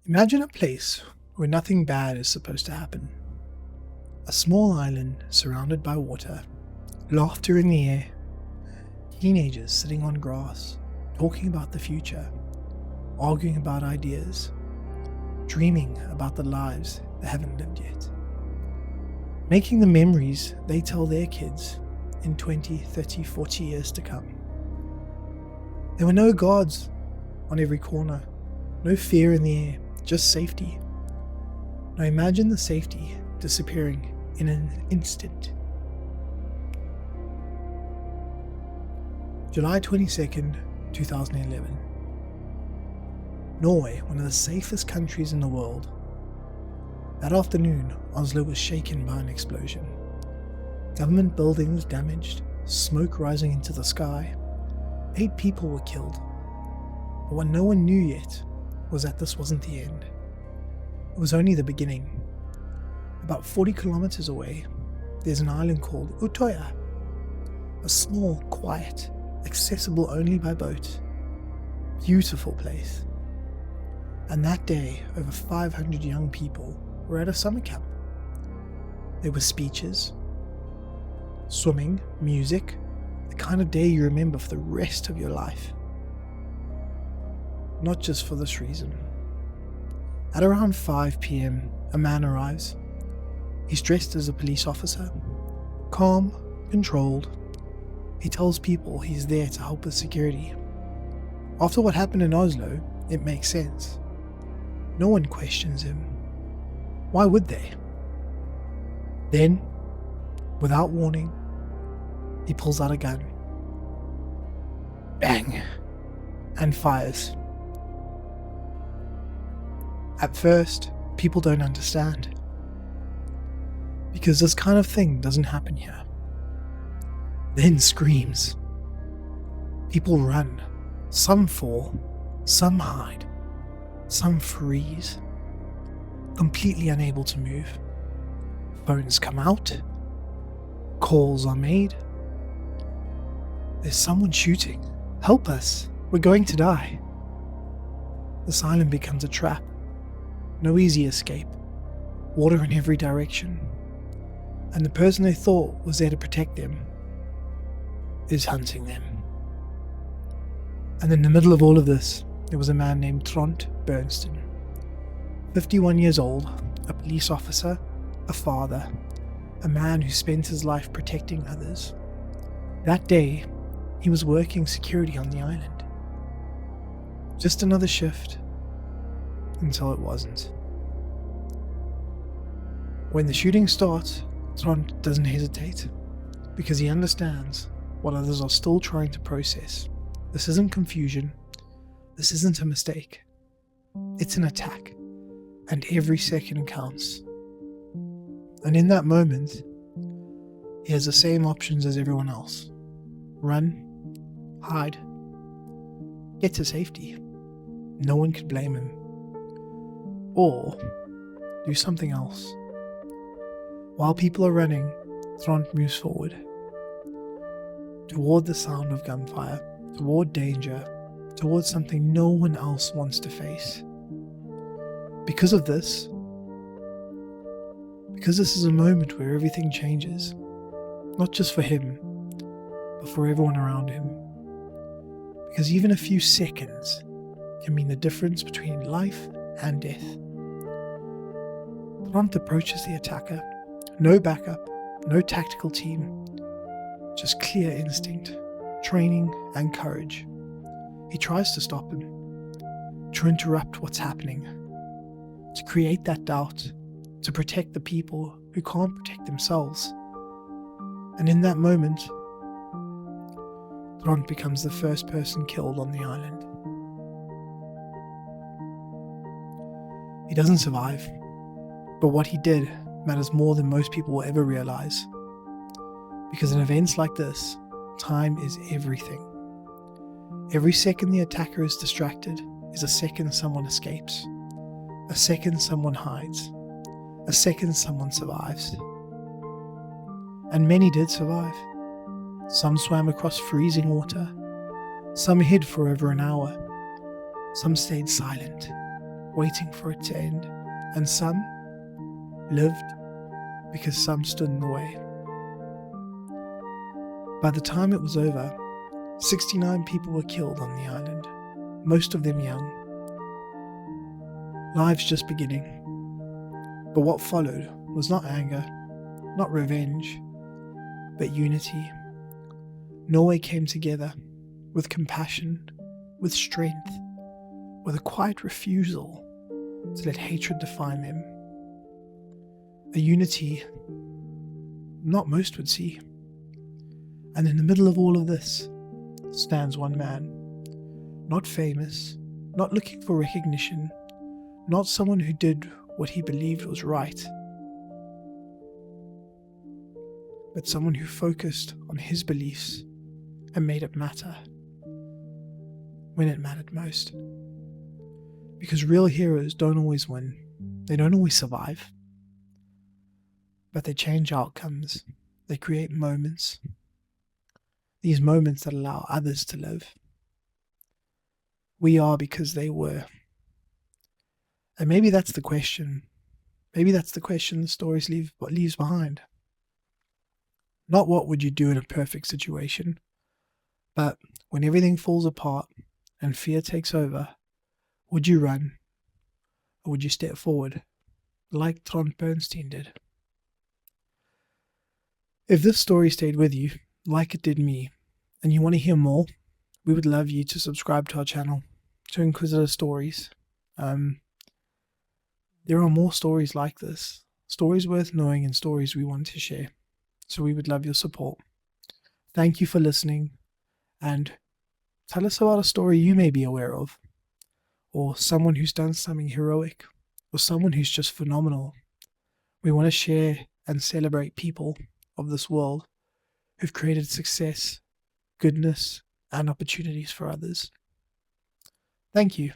Imagine a place where nothing bad is supposed to happen. A small island surrounded by water, laughter in the air, teenagers sitting on grass, talking about the future, arguing about ideas, dreaming about the lives they haven't lived yet, making the memories they tell their kids in 20, 30, 40 years to come. There were no guards on every corner, no fear in the air, just safety. Now imagine the safety disappearing in an instant. July 22nd, 2011. Norway, one of the safest countries in the world. That afternoon, Oslo was shaken by an explosion. Government buildings damaged, smoke rising into the sky. 8 people were killed. But what no one knew yet was that this wasn't the end. It was only the beginning. About 40 kilometers away, there's an island called Utøya. A small, quiet, accessible only by boat. Beautiful place. And that day, over 500 young people were at a summer camp. There were speeches, swimming, music, the kind of day you remember for the rest of your life. Not just for this reason. At around 5 p.m, a man arrives. He's dressed as a police officer, calm, controlled. He tells people he's there to help with security. After what happened in Oslo, it makes sense. No one questions him. Why would they? Then, without warning, he pulls out a gun. Bang! And fires. At first, people don't understand. Because this kind of thing doesn't happen here. Then screams. People run. Some fall. Some hide. Some freeze. Completely unable to move. Phones come out. Calls are made. There's someone shooting. Help us. We're going to die. This island becomes a trap. No easy escape. Water in every direction. And the person they thought was there to protect them is hunting them. And in the middle of all of this, there was a man named Trond Berntsen. 51 years old, a police officer, a father, a man who spent his life protecting others. That day, he was working security on the island. Just another shift, until it wasn't. When the shooting starts, Trond doesn't hesitate, because he understands what others are still trying to process. This isn't confusion. This isn't a mistake. It's an attack, and every second counts. And in that moment, he has the same options as everyone else. Run, hide, get to safety. No one could blame him. Or do something else. While people are running, Trond moves forward. Toward the sound of gunfire, toward danger, towards something no one else wants to face. Because this is a moment where everything changes, not just for him, but for everyone around him. Because even a few seconds can mean the difference between life and death. Trond approaches the attacker, no backup, no tactical team, just clear instinct, training and courage. He tries to stop him, to interrupt what's happening, to create that doubt, to protect the people who can't protect themselves. And in that moment, Trond becomes the first person killed on the island. He doesn't survive, but what he did matters more than most people will ever realize. Because in events like this, time is everything. Every second the attacker is distracted is a second someone escapes, a second someone hides, a second someone survives. And many did survive. Some swam across freezing water, some hid for over an hour, some stayed silent, waiting for it to end, and some lived because some stood in the way. By the time it was over, 69 people were killed on the island, most of them young. Lives just beginning. But what followed was not anger, not revenge, but unity. Norway came together with compassion, with strength, with a quiet refusal to let hatred define them. A unity not most would see. And in the middle of all of this stands one man, not famous, not looking for recognition, not someone who did what he believed was right, but someone who focused on his beliefs and made it matter when it mattered most. Because real heroes don't always win, they don't always survive, but they change outcomes, they create moments, these moments that allow others to live. We are because they were. And maybe that's the question. Maybe that's the question the stories leaves behind. Not what would you do in a perfect situation, but when everything falls apart and fear takes over, would you run or would you step forward like Trond Berntsen did? If this story stayed with you, like it did me, and you want to hear more, we would love you to subscribe to our channel, to Inquisitorz Stories. There are more stories like this, stories worth knowing and stories we want to share. So we would love your support. Thank you for listening, and tell us about a story you may be aware of, or someone who's done something heroic, or someone who's just phenomenal. We want to share and celebrate people of this world who've created success, goodness, and opportunities for others. Thank you.